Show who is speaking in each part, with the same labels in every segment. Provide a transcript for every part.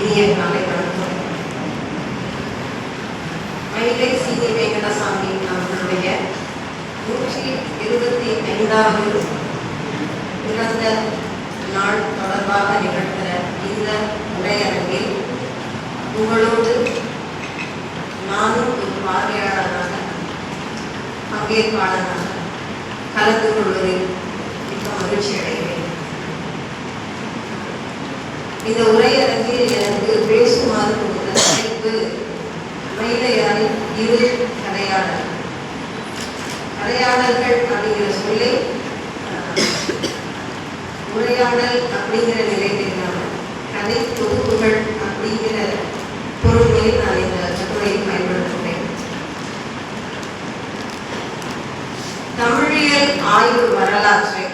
Speaker 1: இனிய காலை வணக்கம். மயிலை சீனி வெங்கடசாமி அவர்களுடைய 125வது பிறந்த நாள் தொடர்பாக நிகழ்கிற இந்த உரையரங்கில் உங்களோடு நானும் ஒரு பார்வையாளராக பங்கேற்பாளராக கலந்து கொள்வதில் மிக மகிழ்ச்சி அடைகிறேன். இந்த உரையரங்கில் எனக்கு பேசுமாறு கொடுத்த தலைப்பு மயிலையாரின் இரு கதையாளர்கள் அப்படிங்கிற சொல்லை உரையாடல் அப்படிங்கிற நிலையில் இல்லாமல் கதை தொகுப்புகள் அப்படிங்கிற பொருள்களில் நான் இந்த கட்டுரையை பயன்படுத்துகிறேன். தமிழியல் ஆய்வு வரலாற்றை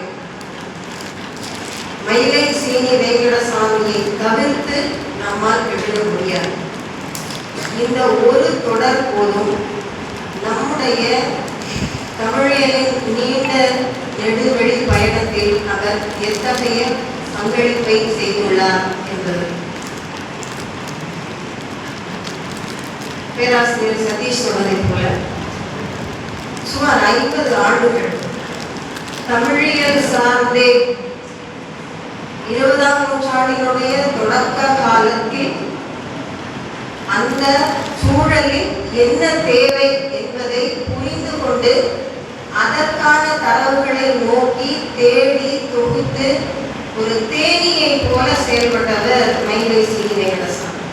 Speaker 1: மயிலை சீனி வெங்கடசாமியை தவிர்த்து நம்மால் எழுத முடியாது. இந்த ஒரு தொடர் போதும் நம்முடைய தமிழியலின் நீண்ட நெடுவழி பயணத்தில் அவர் எத்தகைய பங்களிப்பை செய்துள்ளார் என்பது. பேராசிரியர் சதீஷ் சொன்னதைப் போல சுமார் 50 ஆண்டுகள் தமிழியல் சார்ந்தே 20ஆம் நூற்றாண்டினுடைய தொடக்க காலத்தில் அந்த சூழலில் என்ன தேவை என்பதை புரிந்து கொண்டு அதற்கான தரவுகளை நோக்கி தேடி தொகுத்து ஒரு தேனியை போல செயல்பட்டவர் மயிலை சீனி வெங்கடசாமி.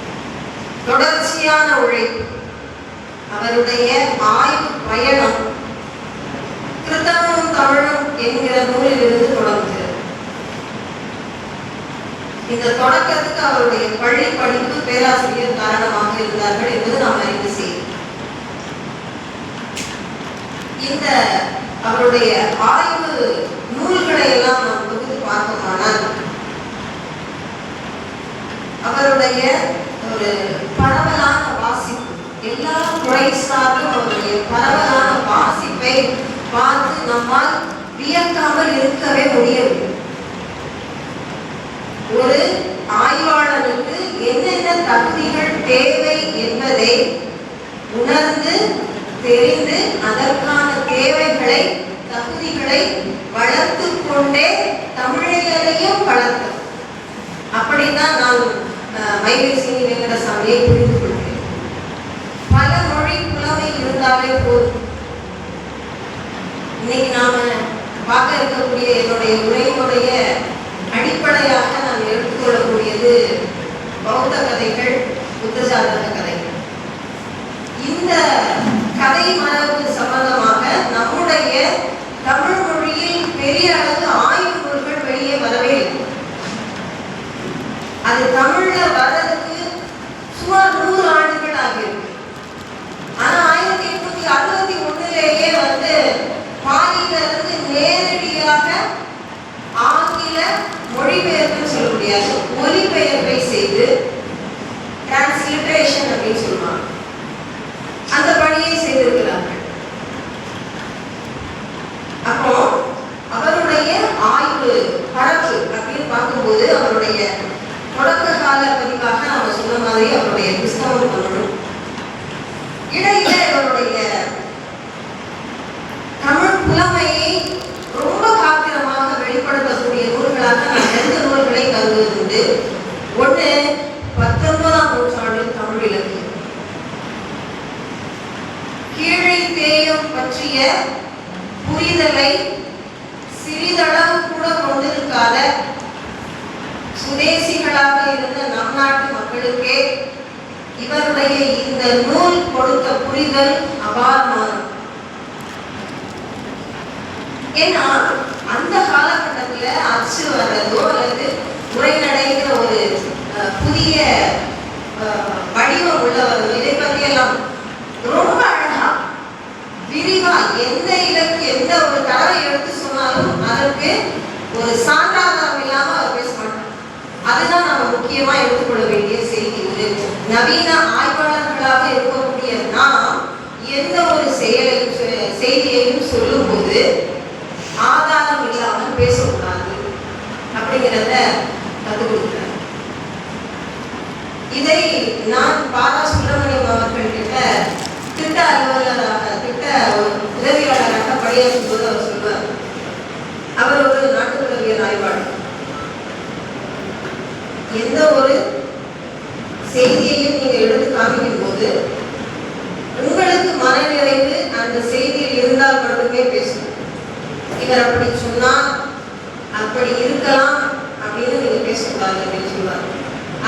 Speaker 1: தொடர்ச்சியான உழைப்பு, அவருடைய ஆய்வு பயணம் கிருத்தமும் தமிழும் என்கிற நூலிலிருந்து தொடங்குகிறது. இந்த தொடக்கத்துக்கு அவருடைய பள்ளி படிப்பு பேராசிரியர் காரணமாக இருந்தார்கள் என்பது நாம் அறிந்து செய்யும். இந்த அவருடைய ஆய்வு நூல்களை எல்லாம் நாம் தொகுத்து பார்த்தோமானால் அவருடைய ஒரு பரவலான வாசிப்பு, எல்லா துறை சார்ந்தும் அவருடைய பரவலான வாசிப்பை பார்த்து நம்மால் வியக்காமல் இருக்கவே முடியவில்லை. ஒரு ஆய்வாளருக்கு என்னென்ன தகுதிகள் தேவை என்பதை உணர்ந்து தெரிந்து அதற்கான தேவைகளை தகுதிகளை வளர்த்து கொண்டே தமிழியலையும் வளர்த்து, அப்படித்தான் நான் மயிலை சீனி வெங்கடசாமியை புரிந்து கொள்கிறேன். பல மொழி புலமை இருந்தாலே போதும். இன்னைக்கு நாம பார்க்க இருக்கக்கூடிய என்னுடைய உரையினுடைய அடிப்படையாக நான் எடுத்துக்கொள்ளக்கூடியது பௌத்த கதைகள், புத்த சாதன கதைகள். இந்த கதை மரபு சம்பந்தமாக நம்முடைய தமிழ் மொழியில் பெரிய அளவு ஆய்வு நூல்கள் வெளியே வரவே இல்லை. அது தமிழ்ல வர்றதுக்கு சுமார் 100 ஆண்டுகள் ஆகியிருக்கு. ஆனா 1861 வந்து பாலியிலிருந்து நேரடியாக ஆங்கில மொழிபெயர்ப்பு சொல்ல முடியாது, ஒலிபெயர்ப்பை செய்து டிரான்ஸ்லிட்ரேஷன் அப்படின்னு சொல்லுவாங்க, அந்த பணியை செய்திருக்கிறார்கள். அப்போ அவருடைய ஆய்வு பரப்பு அப்படின்னு பார்க்கும்போது அவருடைய தொடக்க கால பதிவாக நம்ம சொன்ன மாதிரி அவருடைய கிறிஸ்தவம் தமிழும், இடையில இவருடைய தமிழ் புலமையை ரொம்ப காத்திரமாக வெளிப்படுத்தக்கூடிய நூல்களாக நான் 2 நூல்களை கருதுவதுண்டு. ஒன்று 19ஆம் நூற்றாண்டு தமிழ் இலக்கியம். கீழை தேயம் பற்றிய புரிதலை சிறிதளவு கூட கொண்டிருக்காத சுதேசிகளாக இருந்த நம் நாட்டு மக்களுக்கே இவருடைய இந்த நூல் கொடுத்த புரிதல் அபாரமானது. ஏன்னா அந்த காலகட்டத்தில் அச்சு வர்றதோ அல்லது உரைநடைங்கிற ஒரு புதிய வடிவம் உள்ளவரோ இதை பற்றியெல்லாம் ரொம்ப அழகா விரிவா எந்த எந்த ஒரு தரவை எடுத்து சொன்னாலும் அதற்கு ஒரு சான்றாதாரம் இல்லாம அவர் பேச மாட்டார். அதுதான் நம்ம முக்கியமா எடுத்துக்கொள்ள வேண்டிய செய்தி. ஒரு நவீன ஆய்வாளர்களாக இருக்கக்கூடிய நாம் எந்த ஒரு செய்தியையும் சொல்லும் போது ஆதாரம் இல்லாமல் பேசக்கூடாது அப்படிங்கிறத கற்றுக் கொடுக்கிறார். இதை நான் பாரா சுப்பிரமணியம் அவர்கள்கிட்ட திட்ட அலுவலராக திட்ட உதவியாளராக பணியாற்றும் போது அவர் சொல்வார். அவர் ஒரு நாட்டுக்குறவியல் ஆய்வாளர். எந்த ஒரு செய்தியையும் நீங்க எடுத்து காமிக்கும் போது உங்களுக்கு மனநிறைவு அந்த செய்தியில் இருந்தால் மட்டுமே பேசணும். இவர் அப்படி சொன்னால் அப்படி இருக்கலாம் அப்படின்னு நீங்க பேசக்கூடாது அப்படின்னு சொல்லுவார்.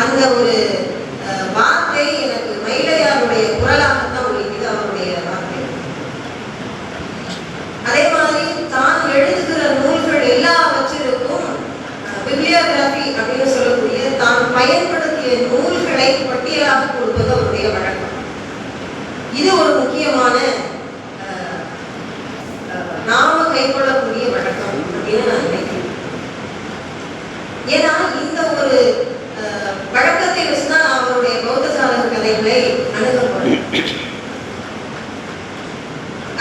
Speaker 1: அந்த ஒரு வார்த்தை எனக்கு மயிலையாருடைய குரலாகத்தான் ஒழிக்குது, அவருடைய வார்த்தை. அதே மாதிரி தான் எழுதுகிற நூல்கள் எல்லாவற்றிற்கும் பிப்ளியோகிராபி அப்படின்னு சொல்லக்கூடிய தான் பயன்படுத்திய நூல்களை பட்டியலாக கொடுப்பது அவருடைய வழக்கம். இது ஒரு முக்கியமான நாம கைக்கொள்ளக்கூடிய வழக்கம் அப்படின்னு நான் நினைக்கிறேன். ஏன்னா இந்த ஒரு வழக்கத்தை வச்சுதான் நான் அவருடைய பௌத்த சாதக கதைகளை அணுக போறேன்.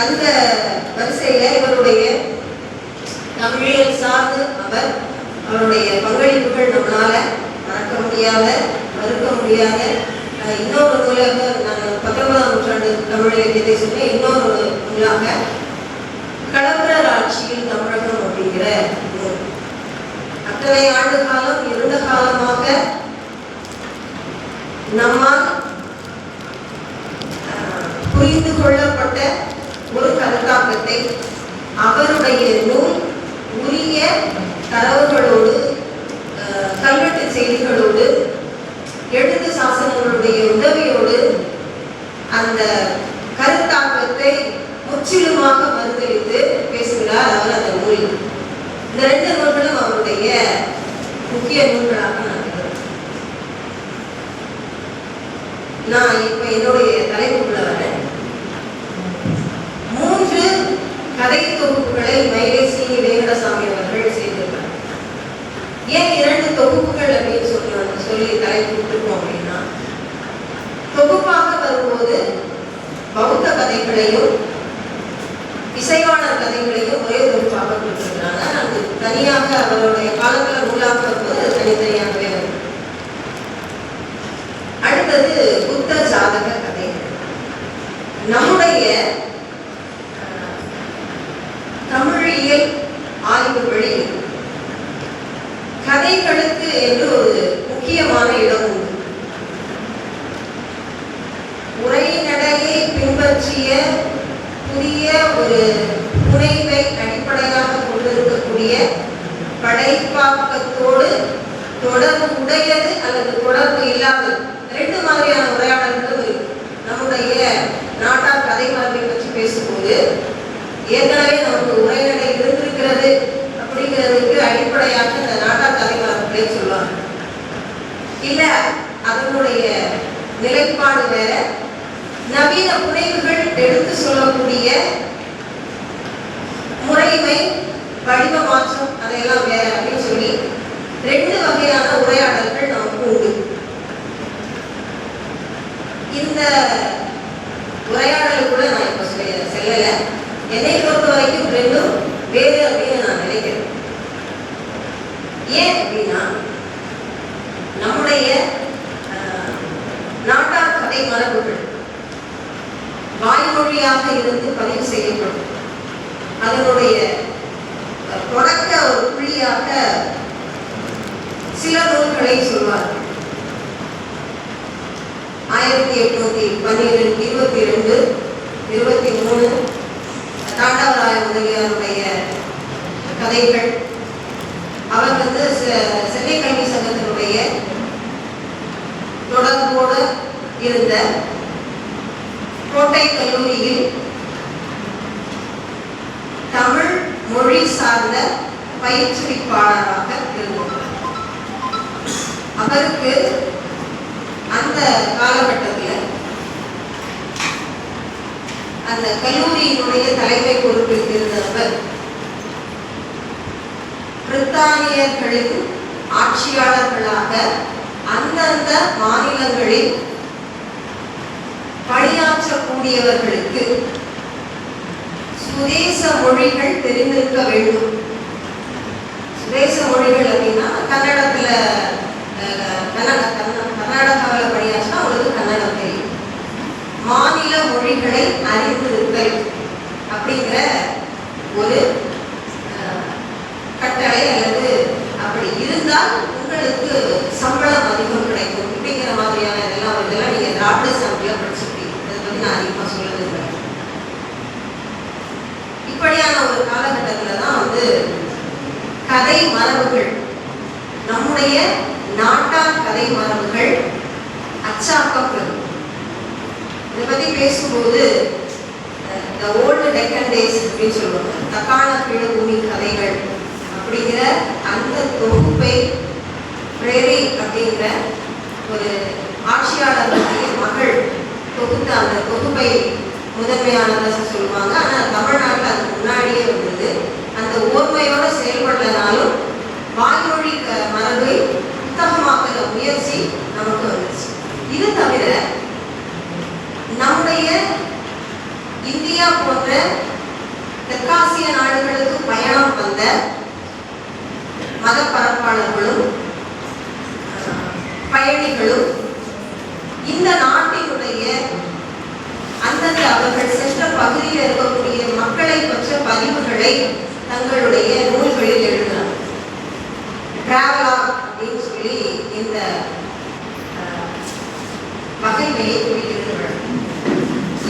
Speaker 1: அந்த வரிசையில இவருடைய தமிழியல் சார்ந்து அவருடைய பங்களிப்புகள் நம்மளால மறக்க முடியாத மறுக்க முடியாத இன்னொரு நூலாக நான் 19ஆம் நூற்றாண்டு தமிழ் இலக்கியத்தை சொன்னேன். இன்னொரு நூலாக கடவுளர் ஆட்சியில் தமிழகம் அப்படிங்கிற நூல். அத்தனை ஆண்டு காலம் இருண்ட காலமாக நம்மால் புரிந்து கொள்ளப்பட்ட ஒரு கருத்தாக்கத்தை அவருடைய நூல் உரிய தரவுகளோடு கல்வெட்டு செய்திகளோடு எழுத்து சாசனங்களுடைய உதவியோடு அந்த கருத்தாக்கத்தை முற்றிலுமாக மறுதளித்து பேசுகிறார் அவர் அந்த நூலில். இந்த 2 நூல்களும் அவருடைய முக்கிய நூல்களாக நான் இப்ப என்னுடைய தலைப்புக்குள்ள வரேன். 3 கதை தொகுப்புகளை மயிலை சீனி வெங்கடசாமி அவர்கள் செய்திருக்கிறார். ஏன் 2 தொகுப்புகள் அப்படின்னு சொல்லி தலைப்பு கொடுத்துருக்கோம் அப்படின்னா, தொகுப்பாக வரும்போது பௌத்த கதைகளையும் இசைவாளர் கதைகளையும் ஒரே தொகுப்பாக கொடுத்துருக்கிறாங்க. அது தனியாக அவருடைய காலத்தில் நூலாக வரும்போது தனித்தனியாகவே வரும். அடுத்தது புத்த ஜாதக கதை. நம்முடைய தமிழியல் ஆய்வுகளில் கதைகளுக்கு என்று ஒரு முக்கியமான இடம் உண்டு. உரைநடையை பின்பற்றிய புதிய ஒரு புனைவை அடிப்படையாக கொண்டிருக்கக்கூடிய படைப்பாக்கத்தோடு தொடர்பு உடையது அல்லது தொடர்பு இல்லாதது 2 மாதிரியான உரையாடல்களும் இருக்கு. நம்முடைய நாட்டார் கதை மரபை பற்றி பேசும்போது ஏற்கனவே நமக்கு உரைநடை இருந்திருக்கிறது அப்படிங்கிறதுக்கு அடிப்படையாக இந்த நாட்டார் கதை மரபுகளே சொல்லுவாங்க. இல்ல அதனுடைய நிலைப்பாடு வேற, நவீன புனைவுகள் எடுத்து சொல்லக்கூடிய முறைமை வடிவ மாற்றம் அதையெல்லாம் வேற அப்படின்னு சொல்லி 2 வகையான உரையாடல்கள் நமக்கு உண்டு. இந்த உரையாடல் கூட நான் இப்ப செல்லல. என்னை பொறுத்த வரைக்கும் 2ம் வேறு அப்படின்னு நான் நினைக்கிறேன். ஏன் அப்படின்னா, நம்முடைய நாட்டார் கதை மரபுகள் வாய்மொழியாக இருந்து பதிவு செய்யப்படும். அதனுடைய தொடக்க ஒரு புள்ளியாக சில நூல்களை சொல்வார். 1822, 23 தாண்டவராய முதலியாருடைய கதைகள். அவர் சென்னை கல்வி சங்கத்தினுடைய தொடர்போடு இருந்த கோட்டை கல்லூரியில் தமிழ் மொழி சார்ந்த பயிற்றுவிப்பாளராக இருந்தார். அவருக்கு அந்த காலகட்டத்தில் அந்த கல்லூரியினுடைய தலைமை பொறுப்பில் இருந்தவர் பிரித்தானியர்களின் ஆட்சியாளர்களாக அந்தந்த மாநிலங்களில் பணியாற்றக்கூடியவர்களுக்கு சுதேச மொழிகள் தெரிந்திருக்க வேண்டும். சுதேச மொழிகள் அப்படின்னா கர்நாடகாவில் அச்சாக்கம் பெறும். இதை பற்றி பேசும்போது த ஓல்டு டெக்கன் டேஸ் அப்படின்னு சொல்லுவாங்க, தக்கான பீடபூமி கதைகள் அப்படிங்கிற அந்த தொகுப்பை பிரேரி அப்படிங்கிற ஒரு ஆட்சியாளர்களுடைய மகள் தொகுத்த அந்த தொகுப்பை முதன்மையானதாக சொல்லுவாங்க. ஆனால் தமிழ்நாட்டில் அதுக்கு முன்னாடியே வந்தது. அந்த ஓர்மையோடு செயல்படுறதுனாலும் வாய்மொழி மரபை புத்தகமாக்குற முயற்சி நமக்கு வந்துச்சு. இது தவிர நம்முடைய இந்தியா போன்ற தெற்காசிய நாடுகளுக்கு பயணம் வந்த மத பரப்பாளர்களும் பயணிகளும் இந்த நாட்டினுடைய அந்தந்த அவர்கள் சென்ற பகுதியில் இருக்கக்கூடிய மக்களை பற்றிய பதிவுகளை தங்களுடைய நூல்களில் எழுதினார். டிராவலா அப்படின்னு சொல்லி இந்த வகைமையை குறிக்கிறார்கள்.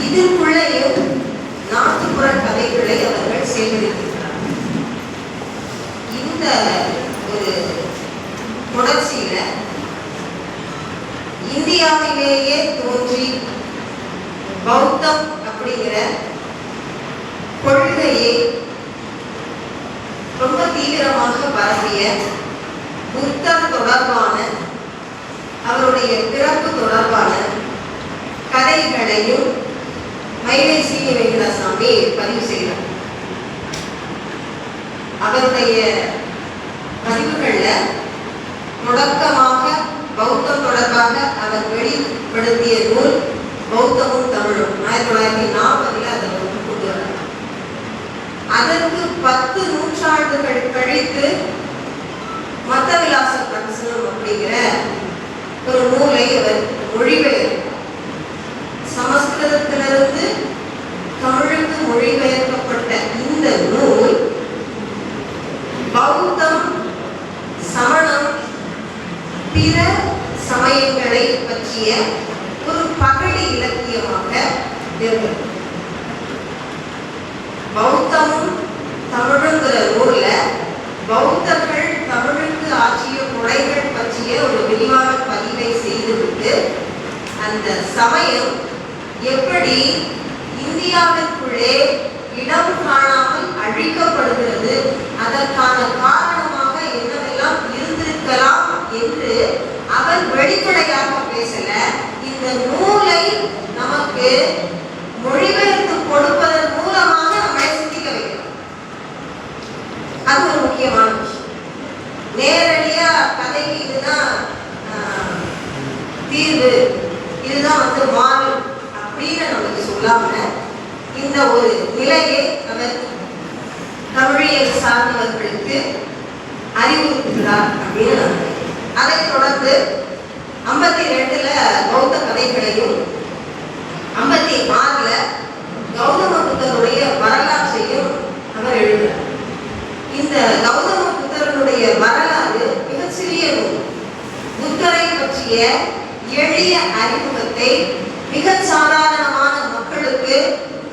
Speaker 1: இதற்குள்ளேயும் நாட்டுப்புற கதைகளை அவர்கள் சேகரித்திருக்கிறார். இந்த ஒரு தொடர்ச்சியில இந்தியாவிலேயே தோன்றி பௌத்தம் அப்படிங்கிற கொள்கையை ரொம்ப தீவிரமாக பரப்பிய புத்தர் தொடர்பான அவருடைய பிறப்பு தொடர்பான கதைகளையும் மயிலை சீனி வெங்கடசாமி பதிவு செய்தார். அவருடைய பதிவுகள்ல தொடக்கமாக பௌத்தம் தொடர்பாக அவர் வெளிப்படுத்திய நூல் பௌத்தமும் தமிழும் 1940 அதை கொண்டு வர. அதற்கு 10 நூற்றாண்டுகள் கழித்து மத்த விலாச பிரசனம் அப்படிங்கிற ஒரு நூலை அவர் மொழிபெயர்த்தார். சமஸ்கிருதத்திலிருந்து தமிழுக்கு மொழிபெயர்க்கப்பட்ட இந்த நூல் பௌத்தம், சமணம், பிற சமயங்களை பற்றிய ஒரு பகடி இலக்கியமாக இருந்தது. பௌத்தமும் தமிழுங்கிற நூல்ல பௌத்தர்கள் தமிழுக்கு ஆற்றிய கொடைகள் பற்றிய ஒரு விரிவான பதிவை செய்துவிட்டு அந்த சமயம் எப்படி இந்தியாவிற்குள்ளே இடம் காணாமல் அழிக்கப்படுகிறது, அதற்கான காரணமாக என்னவெல்லாம் இருந்திருக்கலாம் என்று அவர் வெளிப்படையாக பேசல. இந்த நூலை நமக்கு மொழிபெயர்த்து கொடுப்பதன் மூலமாக நம்மளை சிந்திக்க வைக்கிறோம். அது ஒரு முக்கியமான விஷயம். நேரடியா கதைக்கு இதுதான் தீர்வு, இதுதான் மாறும் அப்படின்னு நமக்கு சொல்லாம இந்த ஒரு நிலையை அவர் தமிழியல் சார்ந்தவர்களுக்கு அறிவுறுத்துகிறார் அப்படின்னு. அதைத் தொடர்ந்து 52ல பௌத்த கதைகளையும் 56ல கௌதம புத்தருடைய வரலாற்றையும் அவர் எழுதுகிறார். இந்த கௌதம புத்தருடைய வரலாறு மிகச்சிறிய நூல். புத்தரை பற்றிய எளிய அறிமுகத்தை மிக சாதாரணமான மக்களுக்கு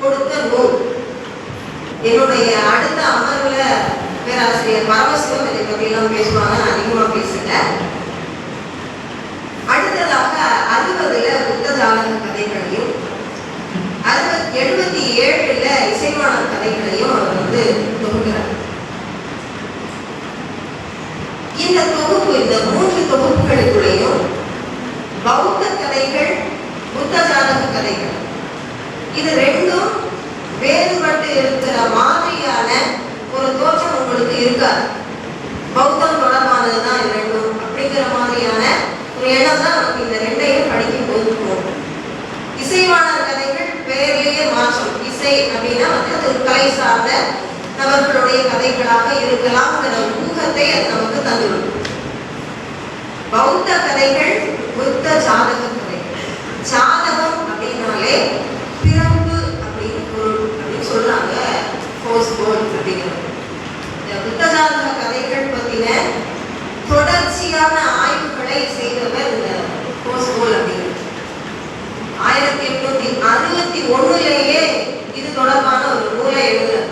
Speaker 1: கொடுத்த நூல். என்னுடைய அடுத்த அமர்வுல பேராசிரியர் பரமசிவம் இதை பற்றியெல்லாம் பேசுவாங்க, நான் அதிகமா பேசல. அடுத்ததாக 60ல புத்த ஜாதக கதைகளையும் 77ல இசைவான கதைகளையும் அவர் தொகுக்கிறார். இந்த தொகுப்பு, இந்த 3 தொகுப்புகளுக்குள்ளேயும் பௌத்த கதைகள், புத்த ஜாதக கதைகள், இது ரெண்டும் வேறுபட்டு இருக்கிற மாதிரியான ஒரு தோற்றம் உங்களுக்கு இருக்காது. பௌத்தம் தொடர்பானதுதான் இது ரெண்டும் அப்படிங்கிற மாதிரியான ஒரு எண்ணம் தான் நமக்கு இந்த ரெண்டையும் படிக்கும் போது தோணும். இசைவாணர் கதைகள் பெயரிலேயே மாற்றம். இசை அப்படின்னா அது ஒரு கலை சார்ந்த நபர்களுடைய கதைகளாக இருக்கலாம்ங்கிற ஊகத்தை அது நமக்கு தந்துவிடும். பௌத்த கதைகள் புத்த ஜாதக கதைகள். ஜாதகம் அப்படின்னாலே பிறப்பு அப்படின்னு பொருள் அப்படின்னு சொல்றாங்க. அப்படிங்கிறது இந்த புத்த ஜாதக கதைகள் பத்தின தொடர்ச்சியான ஆய்வுகளை செய்தவர் இந்த கோஸ்கோல் அப்படிங்கிறது. 1861லேயே இது தொடர்பான ஒரு நூலை எழுதுறார்.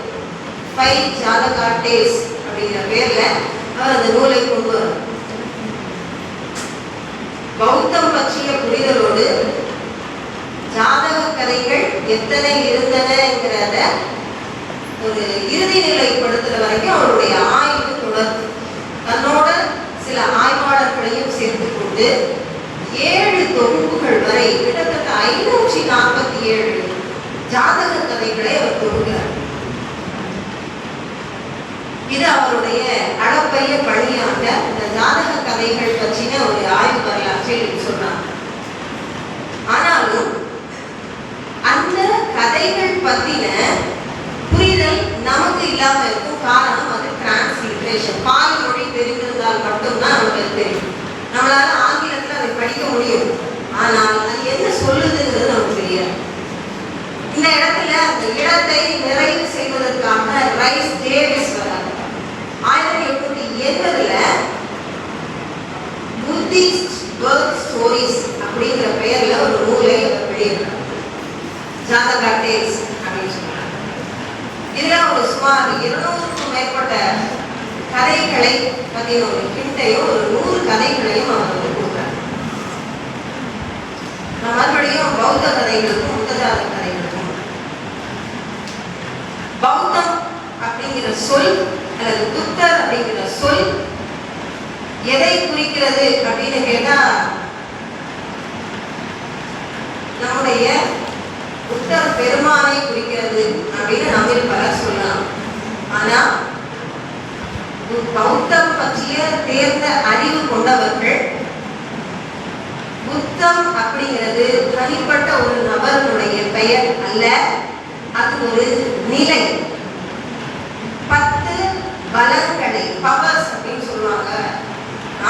Speaker 1: 5 ஜாதகா டேஸ் அப்படிங்கிற பேர்ல அவர் அந்த நூலை கொண்டு வர. பௌத்தம் பற்றிய எத்தனை இருந்தனங்கிறத ஒரு இறுதி நிலைப்படுத்துற வரைக்கும் அவருடைய ஆய்வு தொடர்ந்து தன்னோட சில ஆய்வாளர்களையும் சேர்த்து கொண்டு 7 தொகுப்புகள் வரை கிட்டத்தட்ட 547 ஜாதக கதைகளை அவர் தொகுக்கிறார். இது அவருடைய அளப்பரிய பணியாக இந்த ஜாதக கதைகள் பற்றின ஒரு ஆய்வு வரலாற்றில் சொல்றாங்க. ஆனாலும் அந்த கதைகள் பத்தின புரிதல் நமக்கு இல்லாம இருக்கும். காரணம் அது டிரான்ஸ்லிட்ரேஷன். பால் மொழி தெரிந்திருந்தால் மட்டும்தான் நமக்கு தெரியும். நம்மளால ஆங்கிலத்தில் அதை படிக்க முடியும், ஆனால் அது என்ன சொல்லுதுங்கிறது நமக்கு தெரியாது. இந்த இடத்துல அந்த இடத்தை நிறைவு செய்வதற்காக ரைஸ் டேவிஸ் வராங்க. 1880 புத்திஸ்ட் பர்த் ஸ்டோரிஸ் அப்படிங்கிற பெயர்ல ஒரு நூலை அவர் வெளியிட்டார். ஜாதகா டேல்ஸ் அப்படின்னு சொன்னாங்க. இதுல ஒரு சுமார் 200க்கும் மேற்பட்ட கதைகளை பற்றின ஒரு கிண்டையும் ஒரு 100 கதைகளையும் அவர் வந்து கொடுக்குறார். நான் மறுபடியும் பௌத்த கதைகளுக்கும் புத்த ஜாதக கதைகளுக்கும் பௌத்தம் அப்படிங்கிற சொல் அல்லது புத்தர் அப்படிங்கிற சொல் எதை குறிக்கிறது அப்படின்னு கேட்டா நம்முடைய புத்தர் பெருமானை குறிக்கிறது அப்படின்னு நம்மில் பலர் சொல்லலாம். ஆனா பௌத்தம் பற்றிய தேர்ந்த அறிவு கொண்டவர்கள் புத்தம் அப்படிங்கிறது தனிப்பட்ட ஒரு நபருடைய பெயர் அல்ல, அது ஒரு நிலை. 10 பலங்களை பவர்ஸ் அப்படின்னு சொல்லுவாங்க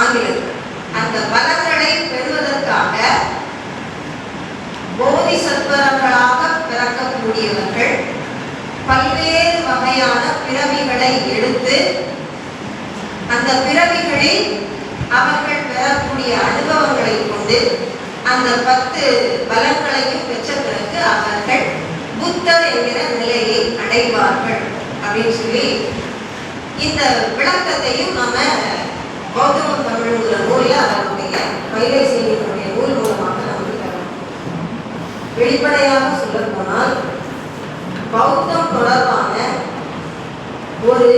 Speaker 1: ஆங்கிலத்தில். அந்த பலங்களை பெறுவதற்காக போதிசத்வர்களாக பிறக்கக்கூடியவர்கள் பல்வேறு வகையான பிறவிகளை எடுத்து அந்த பிறவிகளில் அவர்கள் பெறக்கூடிய அனுபவங்களை கொண்டு அந்த 10 பலன்களையும் பெற்ற பிறகு அவர்கள் புத்தர் என்கிற நிலையை அடைவார்கள் அப்படின்னு சொல்லி இந்த விளக்கத்தையும் நம்ம கௌதம தமிழ்ங்கிற நூலில் அவருடைய மயிலை செய்தியினுடைய நூல் மூலமாக நமக்கு தரணும். வெளிப்படையாக சொல்ல போனால் பௌத்தம் தொடர்பான ஒரு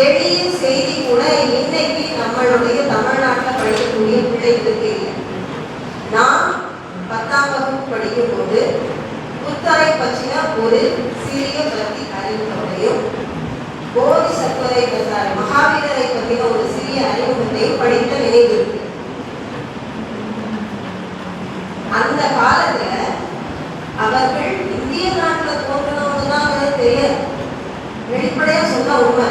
Speaker 1: எளிய செய்தி கூட இன்னைக்கு நம்மளுடைய தமிழ்நாட்டில் படிக்கக்கூடிய பிள்ளைகளுக்கு இல்லை. நான் 10ஆம் வகுப்பு படிக்கும் போது புத்தரை பற்றின ஒரு சிறிய பக்தி அறிமுகத்தையும் போதிசத்துவரை பற்றார் மகாவீரரை பற்றின ஒரு சிறிய அறிமுகத்தையும் படித்த நினைவு இருக்கு. அந்த காலத்துல அவர்கள் இந்திய நாட்டில் தோன்றவங்க தான் தெரியாது. வெளிப்படையா சொன்ன உண்மை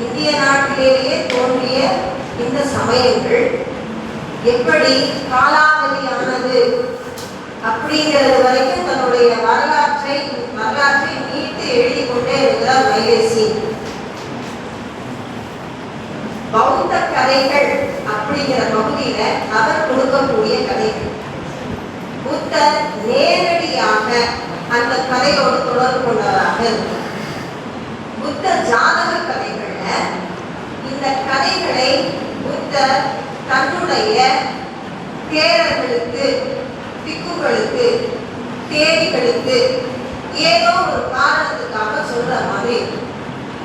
Speaker 1: இந்திய நாட்டிலேயே தோன்றிய இந்த சமயங்கள் எப்படி காலாவதியானது அப்படிங்கிறது வரைக்கும் தன்னுடைய வரலாற்றை நீட்டு எழுதி கொண்டே இருக்கிறார் மயிலேசி. பௌத்த கதைகள் அப்படிங்கிற பகுதியில அவர் கொடுக்கக்கூடிய கதைகள் புத்தர் நேரடியாக அந்த கதையோடு தொடர்பு கொண்டவராக இருந்தார். புத்த ஜாதக கதைகள்ல இந்த கதைகளை புத்தர் தன்னுடைய தேரர்களுக்கு, பிக்குகளுக்கு, தேடிகளுக்கு ஏதோ ஒரு காரணத்துக்காக சொல்ற மாதிரி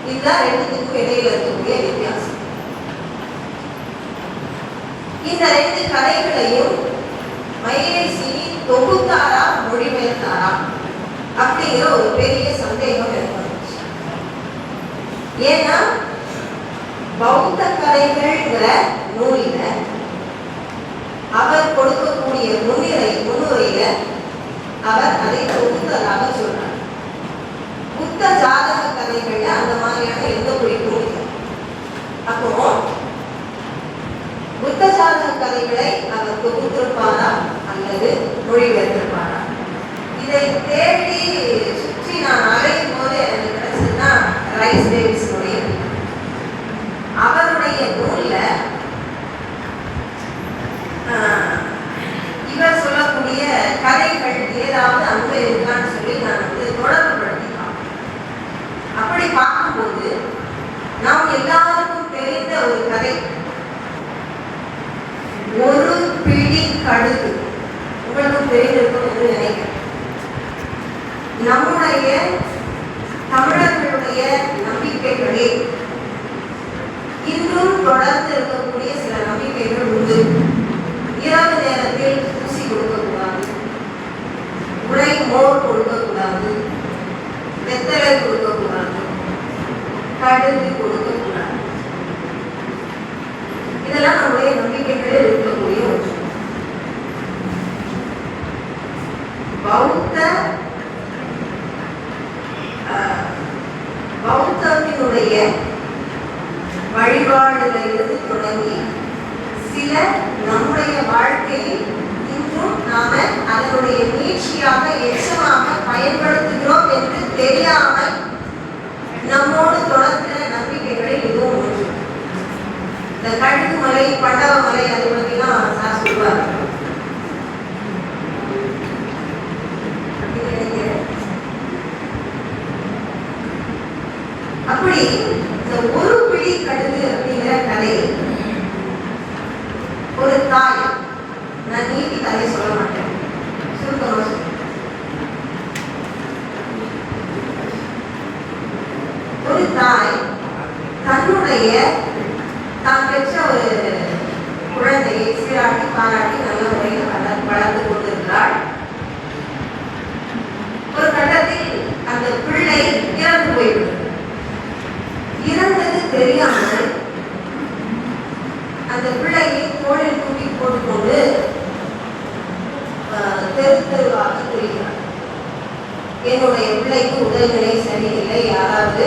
Speaker 1: இதுதான் 2த்துக்கும் இடையில இருக்கக்கூடிய வித்தியாசம். இந்த 2 கதைகளையும் மயிலேசி தொகுத்தாரா மொழிபெயர்த்தாரா அப்படிங்கிற ஒரு பெரிய சந்தேகம் ஏற்பட்டுச்சு. ஏன்னா பௌத்த கதைகள்ங்கிற நூலில அவர் கொடுக்கக்கூடிய முன்னுரையில அவர் அதை தொகுத்ததாக சொல்றார். புத்த ஜாதக கதைகள்ல அந்த மாதிரியான எந்த குறிப்பும் இல்லை. அப்போ புத்த ஜாதக கதைகளை அவர் தொகுத்திருப்பாரா அல்லது மொழிபெயர்த்திருப்பாரா? இதை தேடி சுற்றி நான் அலையும் போது எனக்கு கிடைச்சதுன்னா ரைஸ் டேவிஸுடைய அவருடைய நூல்ல இவர் சொல்லக்கூடிய கதைகள் ஏதாவது அங்க இருக்கான்னு சொல்லி நான் வந்து தொடர்பு படுத்திக்கலாம். அப்படி பார்க்கும்போது நாம் எல்லாருக்கும் தெரிந்த ஒரு கதை, ஒரு பிடி கடுகு. தெரிந்திருக்கும் என்று நினைக்கிறேன். நம்முடைய தமிழர்களுடைய நம்பிக்கைகளில் இன்றும் தொடர்ந்து இருக்கக்கூடிய சில நம்பிக்கைகள் உண்டு. இரவு நேரத்தில் ஊசி கொடுக்கக்கூடாது, உரை மோர் கொடுக்கக்கூடாது, வெத்தலை கொடுக்கக்கூடாது, கடுகு கொடுக்கக்கூடாது. இதெல்லாம் நம்முடைய நம்பிக்கைகளில் இருக்கக்கூடிய ஒன்று. பௌத்தத்தினுடைய வழிபாடுகளிலிருந்து தொடங்கி சில நம்முடைய வாழ்க்கையில் இன்றும் நாம அதனுடைய நீட்சியாக எச்சமாக பயன்படுத்துகிறோம் என்று தெரியாமல் நம்மோடு தொடர்கிற நம்பிக்கைகளில் இதுவும் ஒன்று. இந்த கழுகு மலை, பண்டவ மலை, அதை பற்றிலாம் நான் சொல்லுவார். அப்படி இந்த ஒரு பிடி கடுகு அப்படிங்கிற கதை, ஒரு தாய், நான் நீதி கதை சொல்ல மாட்டேன், சுருக்கமா சொல்றேன். ஒரு தாய் தன்னுடைய தான் பெற்ற ஒரு குழந்தையை சீராட்டி பாராட்டி நல்ல முறையில் வளர்ந்து கொண்டிருக்கிறாள். ஒரு கட்டத்தில் அந்த பிள்ளை இறந்து போய்விட்டது. இறந்தது தெரியாமல் அந்த பிள்ளையை தோளில் தூக்கி போட்டுக்கொண்டு தெரு தெருவாக தெரிகிறார். என்னுடைய பிள்ளைக்கு உடல்நிலை சரியில்லை, யாராவது